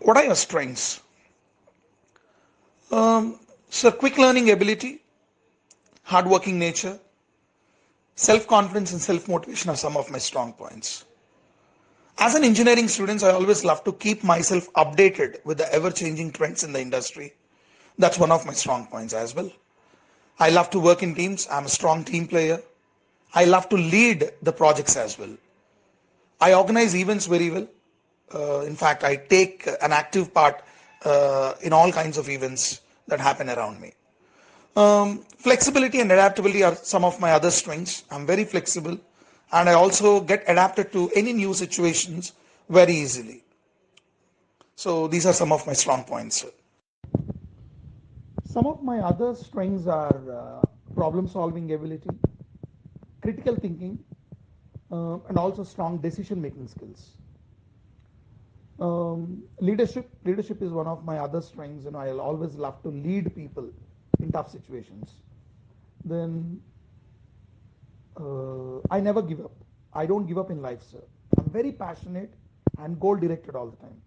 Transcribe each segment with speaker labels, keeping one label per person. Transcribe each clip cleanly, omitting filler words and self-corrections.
Speaker 1: What are your strengths? So quick learning ability, hardworking nature, self-confidence and self-motivation are some of my strong points. As an engineering student, I always love to keep myself updated with the ever-changing trends in the industry. That's one of my strong points as well. I love to work in teams. I'm a strong team player. I love to lead the projects as well. I organize events very well. In fact, I take an active part in all kinds of events that happen around me. Flexibility and adaptability are some of my other strengths. I'm very flexible and I also get adapted to any new situations very easily. So these are some of my strong points. Some of my other strengths are problem solving ability, critical thinking, and also strong decision making skills. Leadership is one of my other strengths, and I'll always love to lead people in tough situations. Then I never give up. I don't give up in life, sir. I'm very passionate and goal directed all the time.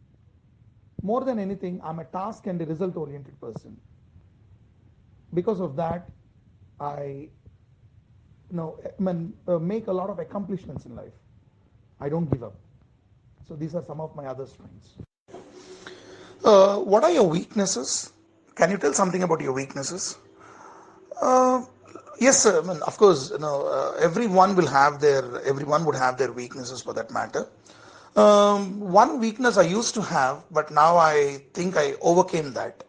Speaker 1: More than anything, I'm a task and a result oriented person. Because of that, I make a lot of accomplishments in life. I don't give up. So these are some of my other strengths. What are your weaknesses? Can you tell something about your weaknesses? Uh, yes, sir. I mean, of course, everyone would have their weaknesses for that matter. One weakness I used to have, but now I think I overcame that.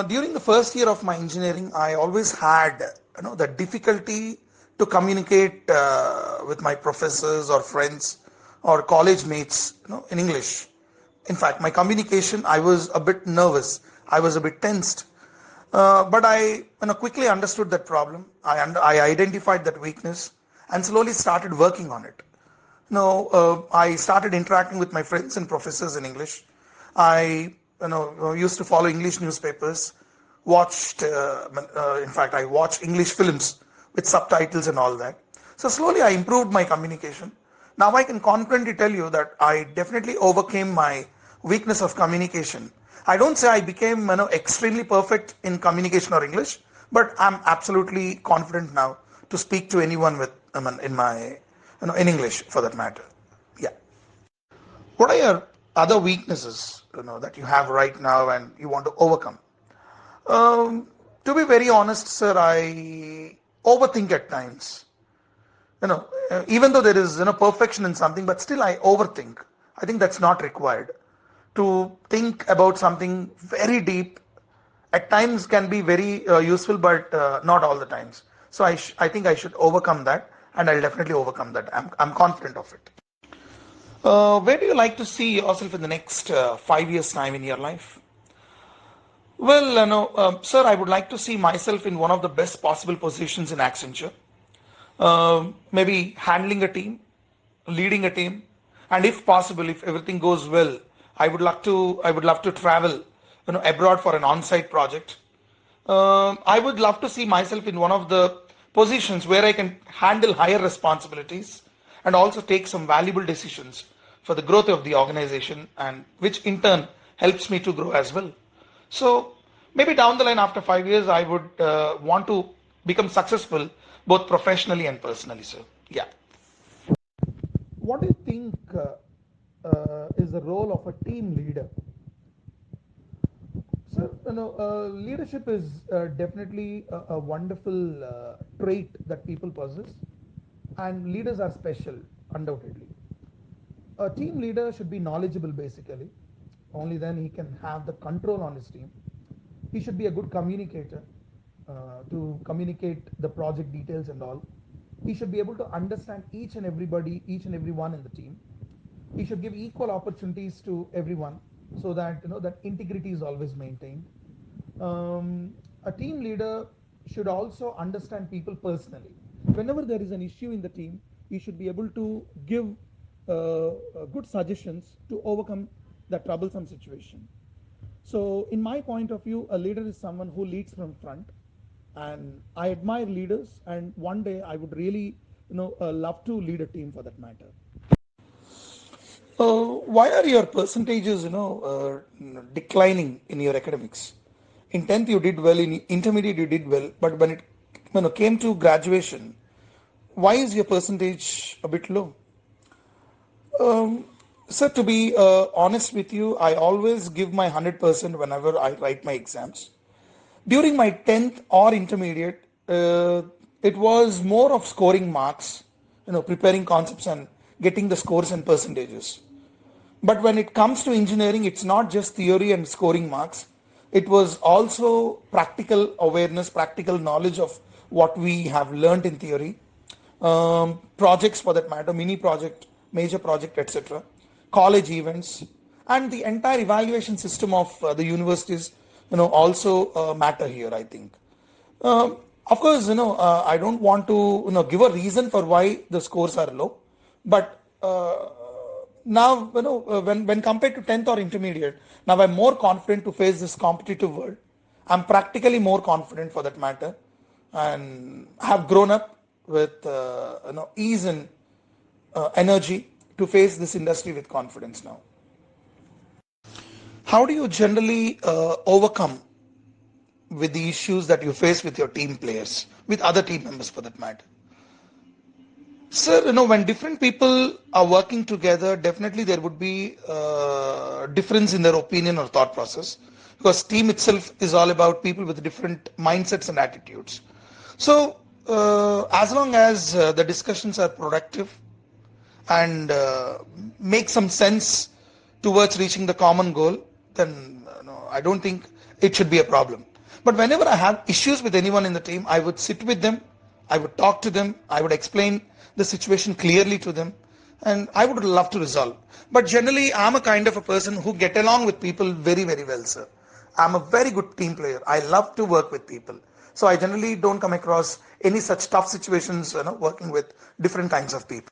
Speaker 1: During the first year of my engineering, I always had, the difficulty to communicate with my professors or friends or college mates, in English. In fact, my communication, I was a bit nervous. I was a bit tensed. But I quickly understood that problem. I identified that weakness and slowly started working on it. I started interacting with my friends and professors in English. I used to follow English newspapers, in fact, I watched English films with subtitles and all that. So slowly I improved my communication. Now I can confidently tell you that I definitely overcame my weakness of communication. I don't say I became extremely perfect in communication or English, but I'm absolutely confident now to speak to anyone with in my in English for that matter. Yeah. What are your other weaknesses that you have right now and you want to overcome? To be very honest, sir, I overthink at times. Even though there is perfection in something, but still I overthink. I think that's not required. To think about something very deep at times can be very useful, but not all the times. So I think I should overcome that, and I'll definitely overcome that. I'm confident of it. Where do you like to see yourself in the next 5 years time in your life? Well, sir, I would like to see myself in one of the best possible positions in Accenture. Maybe handling a team, leading a team, and if possible, if everything goes well, I would love to travel, abroad for an on-site project. I would love to see myself in one of the positions where I can handle higher responsibilities and also take some valuable decisions for the growth of the organization, and which in turn helps me to grow as well. So maybe down the line after 5 years, I would want to become successful both professionally and personally. So yeah. What do you think is the role of a team leader? So, leadership is definitely a wonderful trait that people possess, and leaders are special, undoubtedly. A team leader should be knowledgeable, basically. Only then he can have the control on his team. He should be a good communicator to communicate the project details and all. He should be able to understand each and everybody, each and everyone in the team. He should give equal opportunities to everyone so that that integrity is always maintained. A team leader should also understand people personally. Whenever there is an issue in the team, he should be able to give good suggestions to overcome the troublesome situation. So, in my point of view, a leader is someone who leads from front, and I admire leaders. And one day, I would really, love to lead a team for that matter. Why are your percentages, declining in your academics? In 10th you did well, in intermediate you did well, but when it came to graduation, why is your percentage a bit low? Sir, to be honest with you, I always give my 100% whenever I write my exams. During my 10th or intermediate, it was more of scoring marks, preparing concepts and getting the scores and percentages. But when it comes to engineering, it's not just theory and scoring marks. It was also practical awareness, practical knowledge of what we have learned in theory, projects for that matter, mini project, major project, etc., college events, and the entire evaluation system of the universities, also matter here, I think. Of course, I don't want to, give a reason for why the scores are low, but now, when compared to 10th or intermediate, now I'm more confident to face this competitive world. I'm practically more confident for that matter, and have grown up with, ease and energy to face this industry with confidence now. How do you generally overcome with the issues that you face with your team players, with other team members for that matter? Sir, when different people are working together, definitely there would be difference in their opinion or thought process, because team itself is all about people with different mindsets and attitudes. So, as long as the discussions are productive and make some sense towards reaching the common goal, then I don't think it should be a problem. But whenever I have issues with anyone in the team, I would sit with them, I would talk to them, I would explain the situation clearly to them, and I would love to resolve. But generally, I'm a kind of a person who get along with people very, very well, sir. I'm a very good team player. I love to work with people. So I generally don't come across any such tough situations, working with different kinds of people.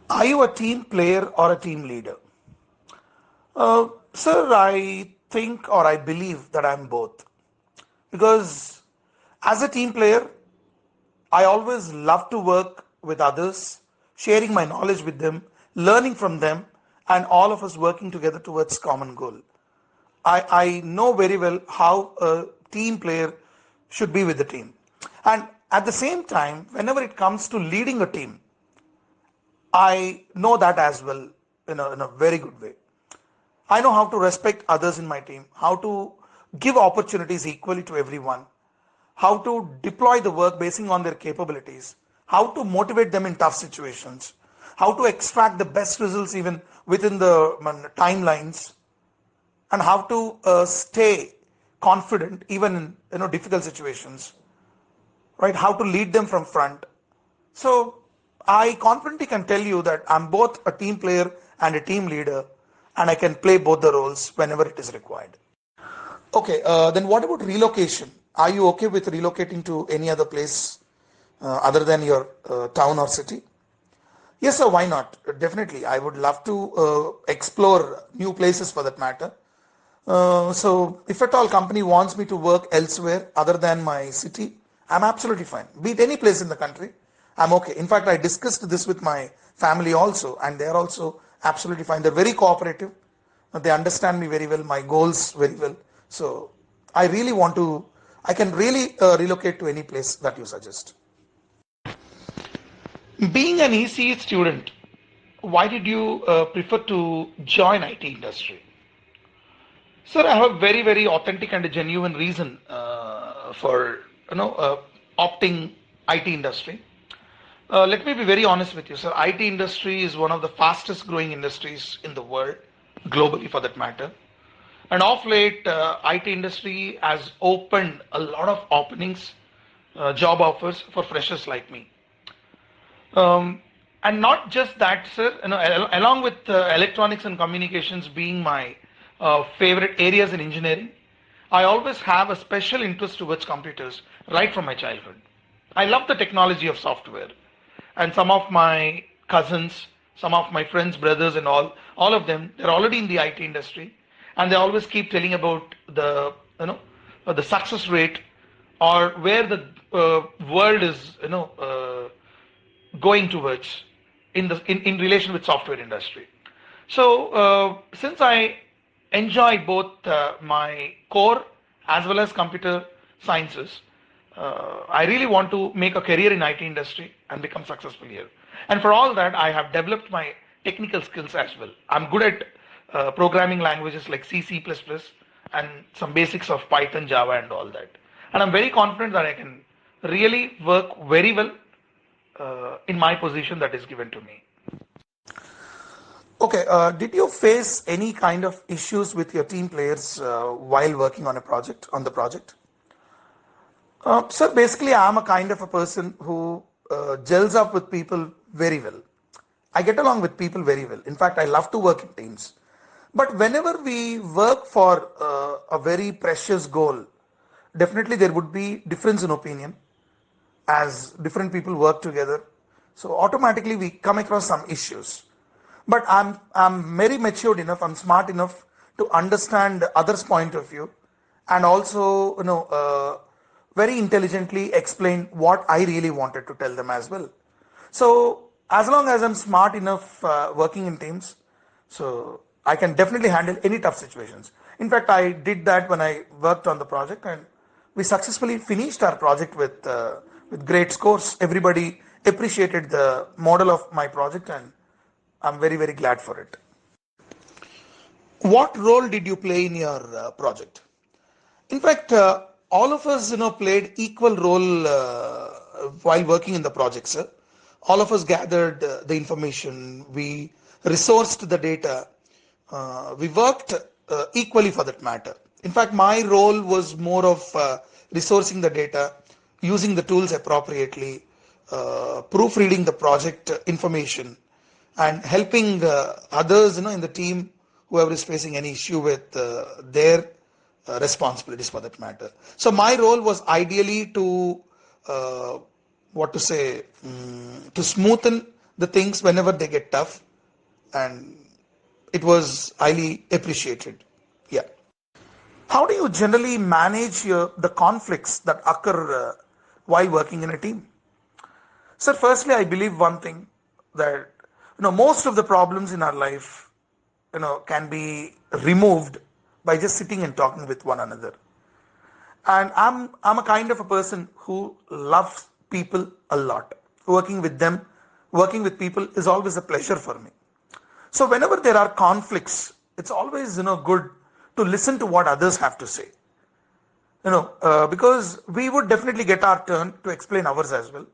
Speaker 1: Are you a team player or a team leader? Sir, I think or I believe that I'm both. Because as a team player, I always love to work with others, sharing my knowledge with them, learning from them, and all of us working together towards common goal. I know very well how a team player should be with the team. And at the same time, whenever it comes to leading a team, I know that as well in a very good way. I know how to respect others in my team, how to give opportunities equally to everyone, how to deploy the work basing on their capabilities, how to motivate them in tough situations, how to extract the best results even within the timelines, and how to stay confident even in difficult situations, right? How to lead them from front. So I confidently can tell you that I'm both a team player and a team leader, and I can play both the roles whenever it is required. Okay, then what about relocation? Are you okay with relocating to any other place other than your town or city? Yes, sir, why not? Definitely. I would love to explore new places for that matter. So if at all company wants me to work elsewhere other than my city, I'm absolutely fine. Be it any place in the country, I'm okay. In fact, I discussed this with my family also, and they're also absolutely fine. They're very cooperative. They understand me very well, my goals very well. So I can really relocate to any place that you suggest. Being an ECE student, why did you prefer to join IT industry? Sir, I have a very, very authentic and a genuine reason for opting IT industry. Let me be very honest with you, sir. IT industry is one of the fastest growing industries in the world, globally for that matter. And of late, IT industry has opened a lot of openings, job offers for freshers like me. And not just that, sir. Along with electronics and communications being my favorite areas in engineering, I always have a special interest towards computers right from my childhood. I love the technology of software, and some of my cousins, some of my friends, brothers, and all of them, they're already in the IT industry, and they always keep telling about the the success rate or where the world is going towards in relation with software industry. Since I enjoy both my core as well as computer sciences, I really want to make a career in IT industry and become successful here. And for all that, I have developed my technical skills as well. I'm good at programming languages like C, C++, and some basics of Python, Java, and all that. And I'm very confident that I can really work very well in my position that is given to me. Okay, did you face any kind of issues with your team players while working on a project, on the project? Sir, basically, I'm a kind of a person who gels up with people very well. I get along with people very well. In fact, I love to work in teams. But whenever we work for a very precious goal, definitely there would be difference in opinion as different people work together. So automatically we come across some issues. But I'm very matured enough, I'm smart enough to understand others' point of view, and also very intelligently explain what I really wanted to tell them as well. So as long as I'm smart enough working in teams, so I can definitely handle any tough situations. In fact, I did that when I worked on the project, and we successfully finished our project with great scores. Everybody appreciated the model of my project, and I'm very, very glad for it. What role did you play in your project? In fact, all of us, played equal role while working in the project, sir. All of us gathered the information, we resourced the data, we worked equally for that matter. In fact, my role was more of resourcing the data, using the tools appropriately, proofreading the project information, and helping others, in the team, whoever is facing any issue with their responsibilities for that matter. So my role was ideally to what to say to smoothen the things whenever they get tough, and it was highly appreciated. Yeah. How do you generally manage the conflicts that occur while working in a team? Sir, firstly, I believe one thing, that most of the problems in our life can be removed by just sitting and talking with one another. And I'm a kind of a person who loves people a lot. Working with people is always a pleasure for me. So whenever there are conflicts, it's always good to listen to what others have to say. Because we would definitely get our turn to explain ours as well.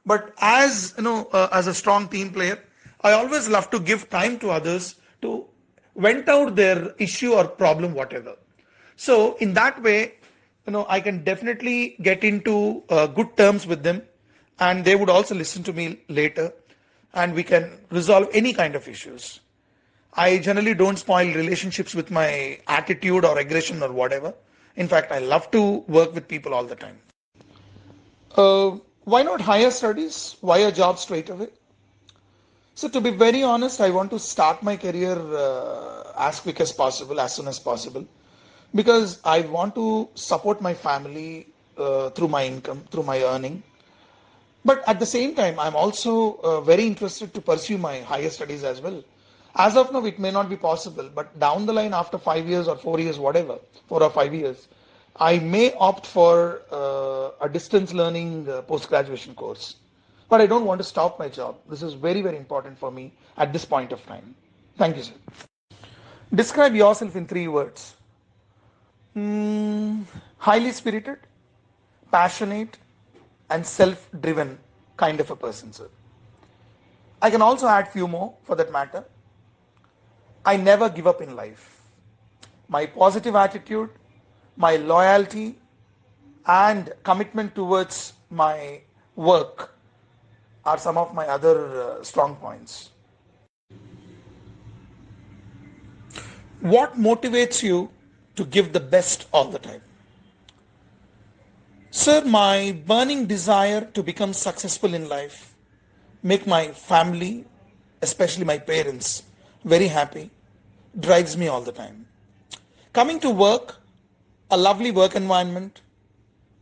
Speaker 1: But as a strong team player, I always love to give time to others to vent out their issue or problem, whatever. So in that way, I can definitely get into good terms with them, and they would also listen to me later, and we can resolve any kind of issues. I generally don't spoil relationships with my attitude or aggression or whatever. In fact, I love to work with people all the time. Why not higher studies? Why a job straight away? So to be very honest, I want to start my career as quick as possible, as soon as possible, because I want to support my family through my income, through my earning. But at the same time, I'm also very interested to pursue my higher studies as well. As of now, it may not be possible, but down the line, after 5 years or 4 years, whatever, 4 or 5 years, I may opt for a distance learning post-graduation course. But I don't want to stop my job. This is very, very important for me at this point of time. Thank you, sir. Describe yourself in 3 words. Highly spirited, passionate, and self-driven kind of a person, sir. I can also add few more for that matter. I never give up in life. My positive attitude, my loyalty, and commitment towards my work are some of my other strong points. What motivates you to give the best all the time? Sir, my burning desire to become successful in life, make my family, especially my parents, very happy, drives me all the time. Coming to work, a lovely work environment,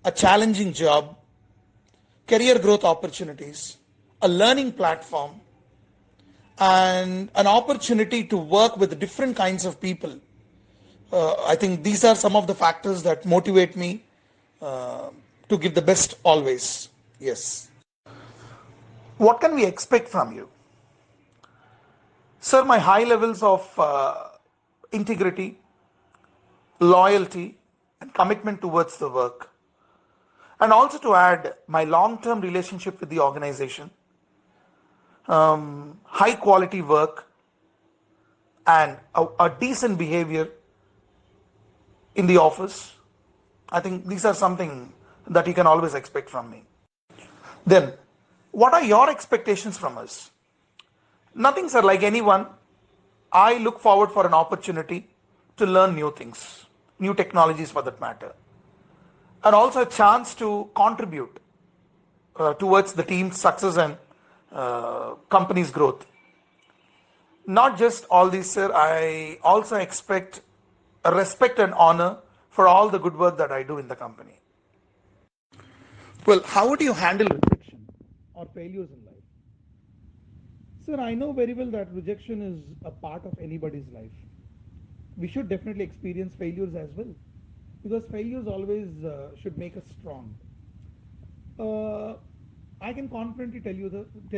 Speaker 1: a challenging job, career growth opportunities, a learning platform, and an opportunity to work with different kinds of people. I think these are some of the factors that motivate me uh, to give the best always. Yes. What can we expect from you? Sir, my high levels of integrity, loyalty, and commitment towards the work. And also to add my long term relationship with the organization, high quality work, and a decent behavior in the office. I think these are something that you can always expect from me. Then, what are your expectations from us? Nothing, sir, like anyone. I look forward for an opportunity to learn new things, new technologies for that matter, and also a chance to contribute towards the team's success and company's growth. Not just all this, sir, I also expect a respect and honor for all the good work that I do in the company. Well, how would you handle rejection or failures in life? Sir, I know very well that rejection is a part of anybody's life. We should definitely experience failures as well, because failures always should make us strong. Uh, I can confidently tell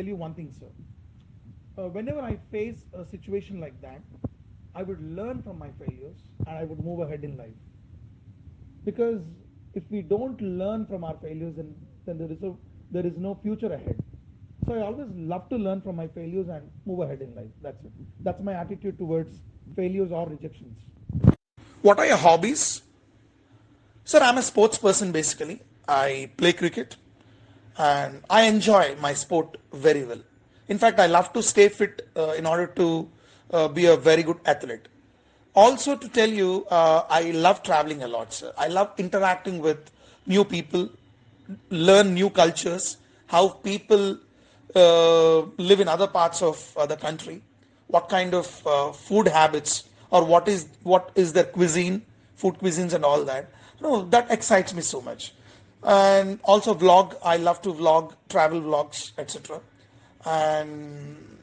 Speaker 1: you one thing, sir. Whenever I face a situation like that, I would learn from my failures and I would move ahead in life. Because if we don't learn from our failures, then there is no future ahead. So I always love to learn from my failures and move ahead in life. That's it. That's my attitude towards failures or rejections. What are your hobbies? Sir, I'm a sports person basically. I play cricket and I enjoy my sport very well. In fact, I love to stay fit in order to be a very good athlete. Also, to tell you, I love traveling a lot, sir. I love interacting with new people, learn new cultures, how people live in other parts of the country, what kind of food habits or what is their cuisine, food cuisines and all that. No, that excites me so much. And also vlog. I love to vlog, travel vlogs, etc. And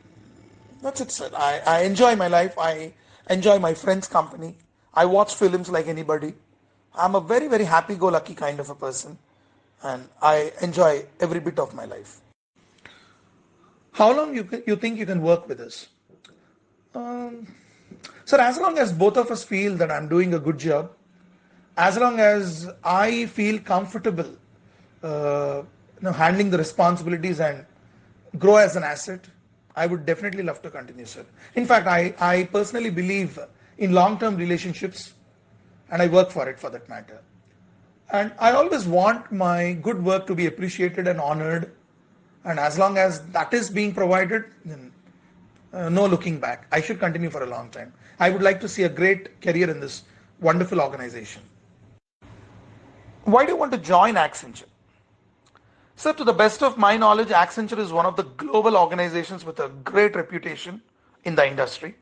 Speaker 1: that's it, sir. I enjoy my life. I enjoy my friends' company. I watch films like anybody. I'm a very, very happy go lucky kind of a person. And I enjoy every bit of my life. How long you think you can work with us? Um, Sir, as long as both of us feel that I'm doing a good job, as long as I feel comfortable, handling the responsibilities and grow as an asset, I would definitely love to continue, sir. In fact, I personally believe in long-term relationships and I work for it for that matter. And I always want my good work to be appreciated and honored. And as long as that is being provided, then no looking back. I should continue for a long time. I would like to see a great career in this wonderful organization. Why do you want to join Accenture? Sir, to the best of my knowledge, Accenture is one of the global organizations with a great reputation in the industry.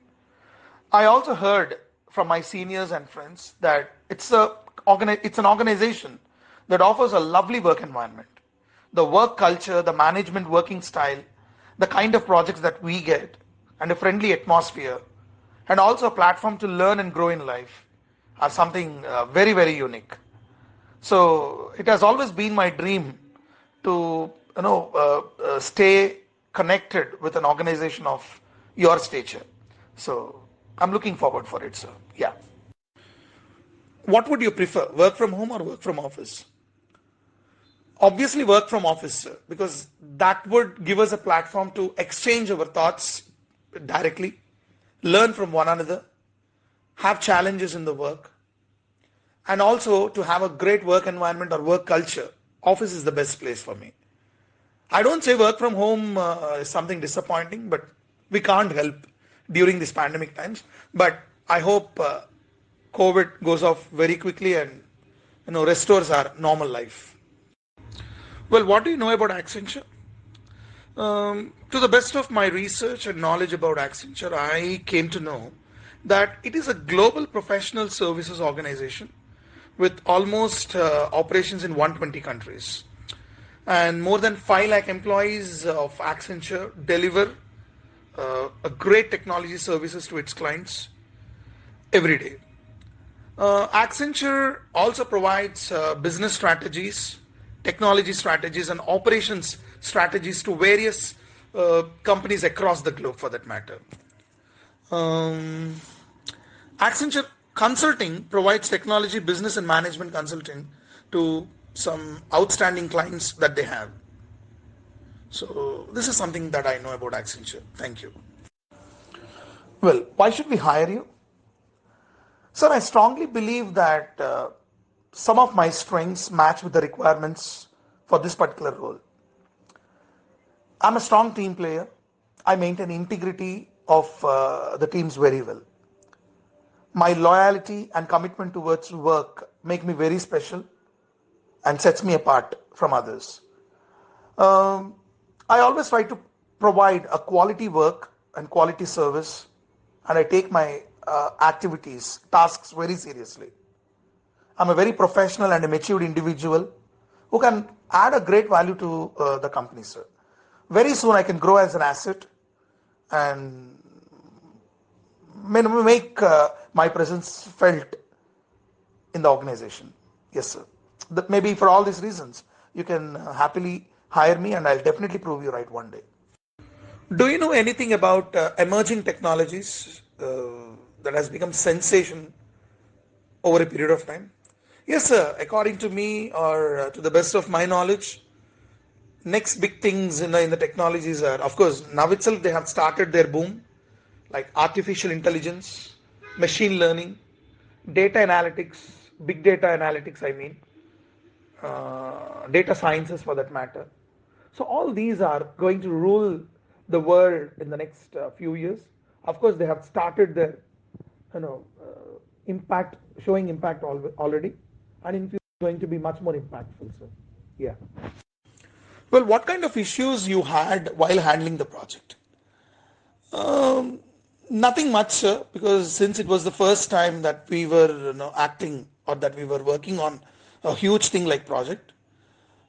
Speaker 1: I also heard from my seniors and friends that it's an organization that offers a lovely work environment. The work culture, the management working style, the kind of projects that we get, and a friendly atmosphere, and also a platform to learn and grow in life are something very, very unique. So it has always been my dream to stay connected with an organization of your stature. So I'm looking forward for it, sir. Yeah. What would you prefer, work from home or work from office? Obviously, work from office, sir, because that would give us a platform to exchange our thoughts directly, learn from one another, have challenges in the work, and also to have a great work environment or work culture. Office is the best place for me. I don't say work from home is something disappointing, but we can't help during these pandemic times. But I hope COVID goes off very quickly and restores our normal life. Well, what do you know about Accenture? To the best of my research and knowledge about Accenture, I came to know that it is a global professional services organization with almost operations in 120 countries. And more than 5 lakh employees of Accenture deliver a great technology services to its clients every day. Accenture also provides business strategies, technology strategies, and operations strategies to various companies across the globe for that matter. Um, Accenture Consulting provides technology, business, and management consulting to some outstanding clients that they have. So, this is something that I know about Accenture. Thank you. Well, why should we hire you? Sir, I strongly believe that some of my strengths match with the requirements for this particular role. I'm a strong team player. I maintain integrity of the teams very well. My loyalty and commitment towards work make me very special and sets me apart from others. Um, I always try to provide a quality work and quality service, and I take my activities, tasks very seriously. I'm a very professional and a matured individual who can add a great value to the company, sir. Very soon I can grow as an asset and make my presence felt in the organization. Yes, sir. Maybe for all these reasons, you can happily hire me and I'll definitely prove you right one day. Do you know anything about emerging technologies that has become sensation over a period of time? Yes, sir. According to me, or to the best of my knowledge, next big things in the technologies are, of course, now itself they have started their boom, like artificial intelligence, machine learning, data analytics, big data analytics, I mean, data sciences for that matter. So all these are going to rule the world in the next few years. Of course, they have started their, impact, showing impact already, and in future going to be much more impactful. So, yeah. Well, what kind of issues you had while handling the project? Um, Nothing much, sir, because since it was the first time that we were, acting or that we were working on a huge thing like project,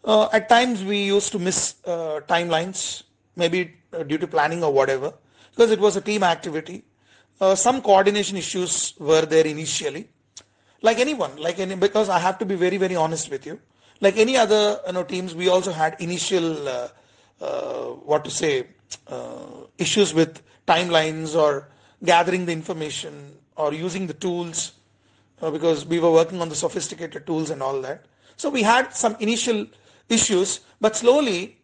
Speaker 1: at times we used to miss timelines, maybe due to planning or whatever, because it was a team activity. Some coordination issues were there initially, like anyone, because I have to be very very honest with you. Like any other teams, we also had initial what to say issues with timelines or gathering the information or using the tools because we were working on the sophisticated tools and all that. So we had some initial issues, but slowly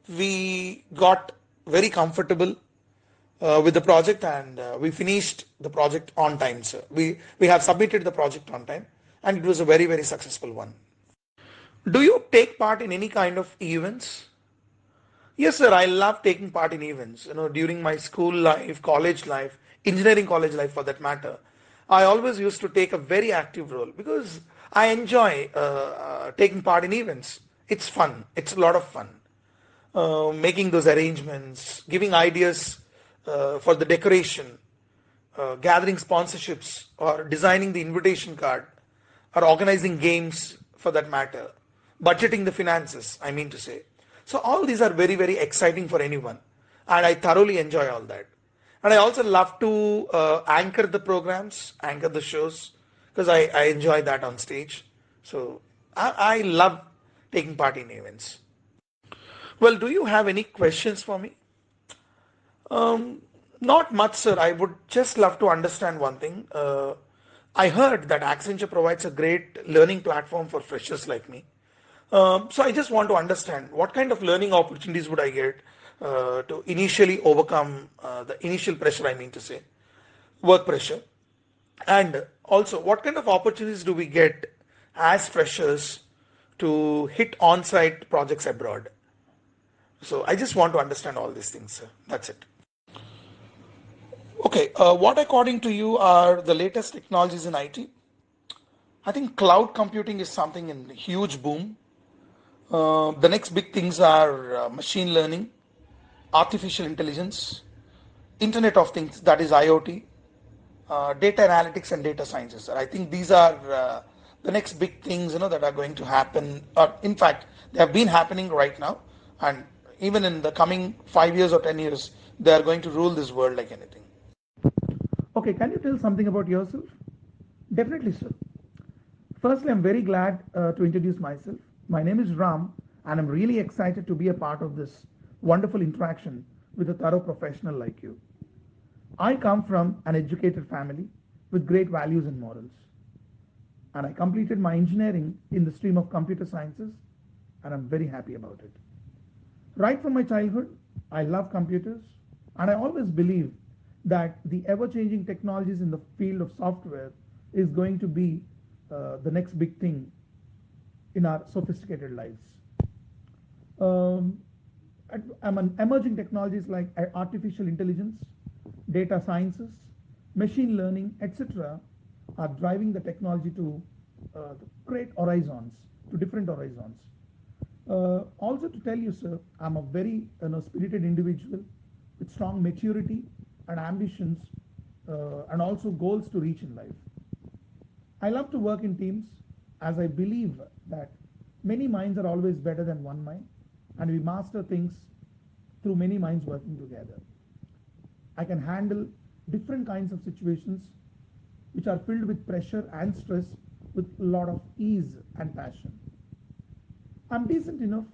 Speaker 1: we got very comfortable with the project and we finished the project on time, sir. We have submitted the project on time and it was a very, very successful one. Do you take part in any kind of events? Yes, sir. I love taking part in events. During my school life, college life, engineering college life for that matter, I always used to take a very active role because I enjoy taking part in events. It's fun. It's a lot of fun. Making those arrangements, giving ideas for the decoration, gathering sponsorships, or designing the invitation card, or organizing games for that matter, budgeting the finances, I mean to say. So, all these are very, very exciting for anyone, and I thoroughly enjoy all that. And I also love to anchor the programs, anchor the shows, because I enjoy that on stage. So, I love taking part in events. Well, do you have any questions for me? Not much, sir. I would just love to understand one thing. I heard that Accenture provides a great learning platform for freshers like me. So I just want to understand what kind of learning opportunities would I get to initially overcome the initial pressure, I mean to say, work pressure. And also, what kind of opportunities do we get as freshers to hit on site projects abroad? So I just want to understand all these things, sir. That's it. Okay, what according to you are the latest technologies in IT? I think cloud computing is something in huge boom. The next big things are machine learning, artificial intelligence, Internet of Things, that is IoT, data analytics and data sciences. I think these are the next big things that are going to happen. Or in fact, they have been happening right now, and even in the coming 5 years or 10 years, They are going to rule this world like anything. Okay, can you tell something about yourself? Definitely, sir. Firstly, I'm very glad to introduce myself. My name is Ram, and I'm really excited to be a part of this wonderful interaction with a thorough professional like you. I come from an educated family with great values and morals, and I completed my engineering in the stream of computer sciences, and I'm very happy about it. Right from my childhood, I love computers, and I always believe that the ever changing technologies in the field of software is going to be the next big thing in our sophisticated lives. Um, Emerging technologies like artificial intelligence, data sciences, machine learning, etc., are driving the technology to great horizons, to different horizons. Also to tell you, sir, I'm a very spirited individual with strong maturity and ambitions and also goals to reach in life. I love to work in teams as I believe that many minds are always better than one mind and we master things through many minds working together. I can handle different kinds of situations which are filled with pressure and stress with a lot of ease and passion. I'm decent enough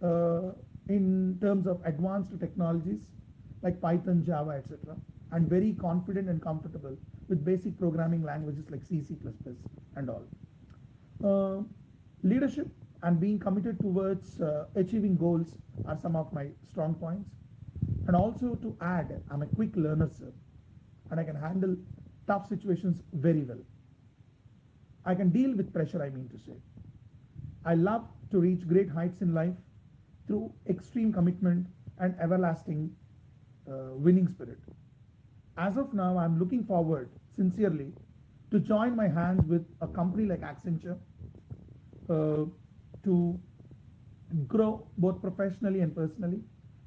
Speaker 1: uh, in terms of advanced technologies like Python, Java, etc. And very confident and comfortable with basic programming languages like C, C++, and all. Uh, Leadership and being committed towards achieving goals are some of my strong points. And also to add, I'm a quick learner, sir, and I can handle tough situations very well. I can deal with pressure, I mean to say. I love to reach great heights in life through extreme commitment and everlasting winning spirit. As of now, I'm looking forward sincerely to join my hands with a company like Accenture uh, to grow both professionally and personally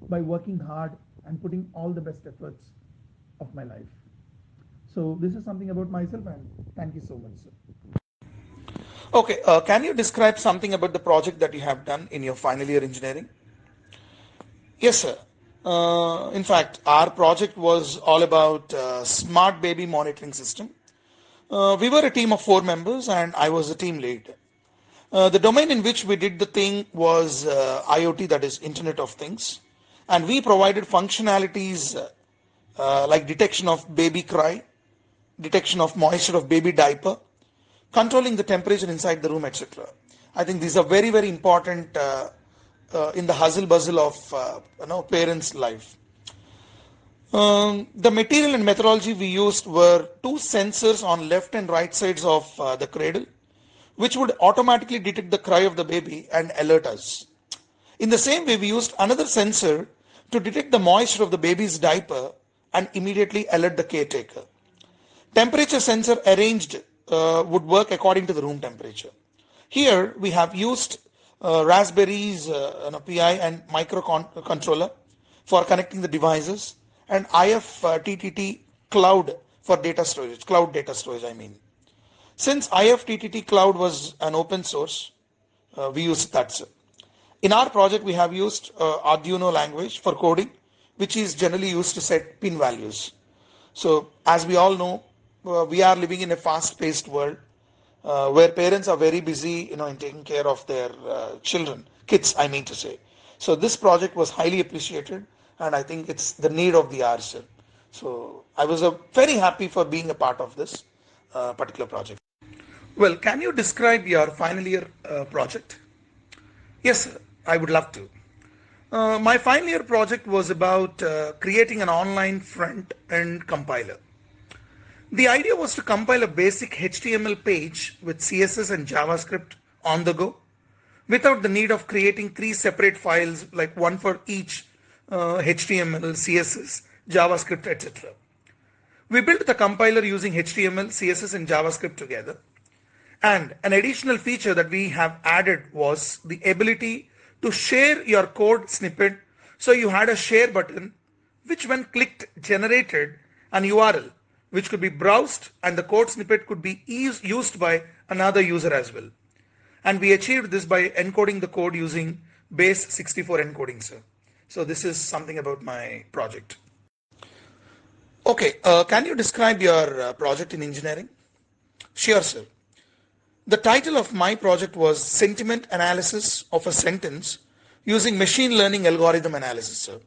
Speaker 1: by working hard and putting all the best efforts of my life. So this is something about myself, and thank you so much, sir. Okay, can you describe something about the project that you have done in your final year engineering? Yes, sir. In fact, our project was all about smart baby monitoring system. We were a team of 4 members, and I was the team lead. The domain in which we did the thing was IoT, that is Internet of Things, and we provided functionalities like detection of baby cry, detection of moisture of baby diaper, controlling the temperature inside the room, etc. I think these are very, very important in the hustle bustle of parents' life. The material and methodology we used were 2 sensors on left and right sides of the cradle, which would automatically detect the cry of the baby and alert us. In the same way, we used another sensor to detect the moisture of the baby's diaper and immediately alert the caretaker. Temperature sensor arranged would work according to the room temperature. Here we have used Raspberries, PI and microcontroller for connecting the devices, and IFTTT cloud for data storage, cloud data storage I mean. Since IFTTT cloud was an open source, we used that. In our project, we have used Arduino language for coding, which is generally used to set pin values. So, as we all know, we are living in a fast-paced world where parents are very busy, in taking care of their children, kids, I mean to say. So, this project was highly appreciated, and I think it's the need of the hour, sir. So, I was very happy for being a part of this particular project. Well, can you describe your final year project? Yes, sir, I would love to. My final year project was about creating an online front end compiler. The idea was to compile a basic HTML page with CSS and JavaScript on the go without the need of creating 3 separate files, like one for each HTML, CSS, JavaScript, etc. We built the compiler using HTML, CSS, and JavaScript together. And an additional feature that we have added was the ability to share your code snippet. So you had a share button, which when clicked generated an URL, which could be browsed, and the code snippet could be used by another user as well. And we achieved this by encoding the code using base 64 encoding, sir. So this is something about my project. Okay, can you describe your project in engineering? Sure, sir. The title of my project was Sentiment Analysis of a Sentence using Machine Learning Algorithm Analysis, sir.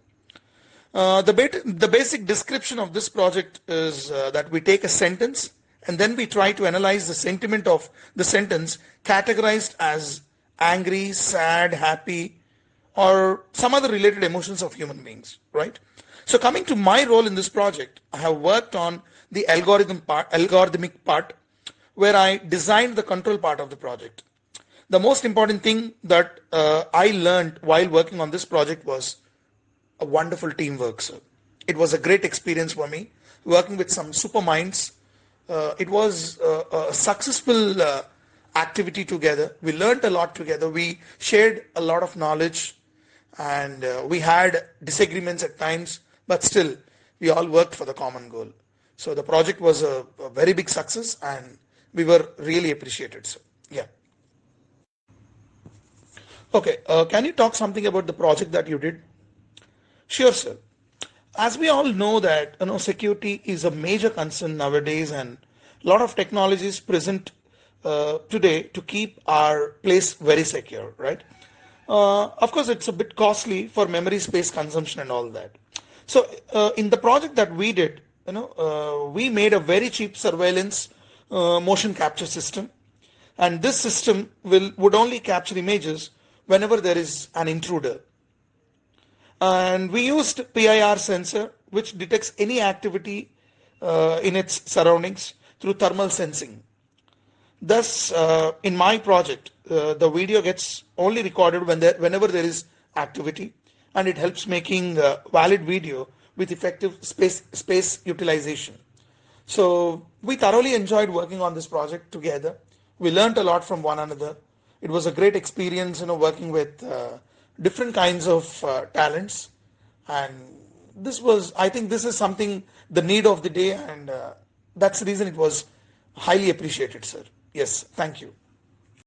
Speaker 1: The basic description of this project is that we take a sentence and then we try to analyze the sentiment of the sentence categorized as angry, sad, happy, or some other related emotions of human beings, right? So coming to my role in this project, I have worked on the algorithmic part, where I designed the control part of the project. The most important thing that I learned while working on this project was a wonderful teamwork, sir. It was a great experience for me working with some super minds. It was a successful activity together. We learned a lot together. We shared a lot of knowledge, and we had disagreements at times, but still we all worked for the common goal. So the project was a very big success, and we were really appreciated, sir. Yeah. Okay. Can you talk something about the project that you did? Sure, sir. As we all know that security is a major concern nowadays, and a lot of technologies present today to keep our place very secure, right? Of course, it's a bit costly for memory space consumption and all that. So, in the project that we did, we made a very cheap surveillance motion capture system, and this system would only capture images whenever there is an intruder. And we used PIR sensor, which detects any activity in its surroundings through thermal sensing. Thus, in my project, the video gets only recorded whenever there is activity, and it helps making valid video with effective space utilization. So we thoroughly enjoyed working on this project together. We learned a lot from one another. It was a great experience, working with different kinds of talents, and I think this is something the need of the day, and that's the reason it was highly appreciated, sir. Yes, thank you.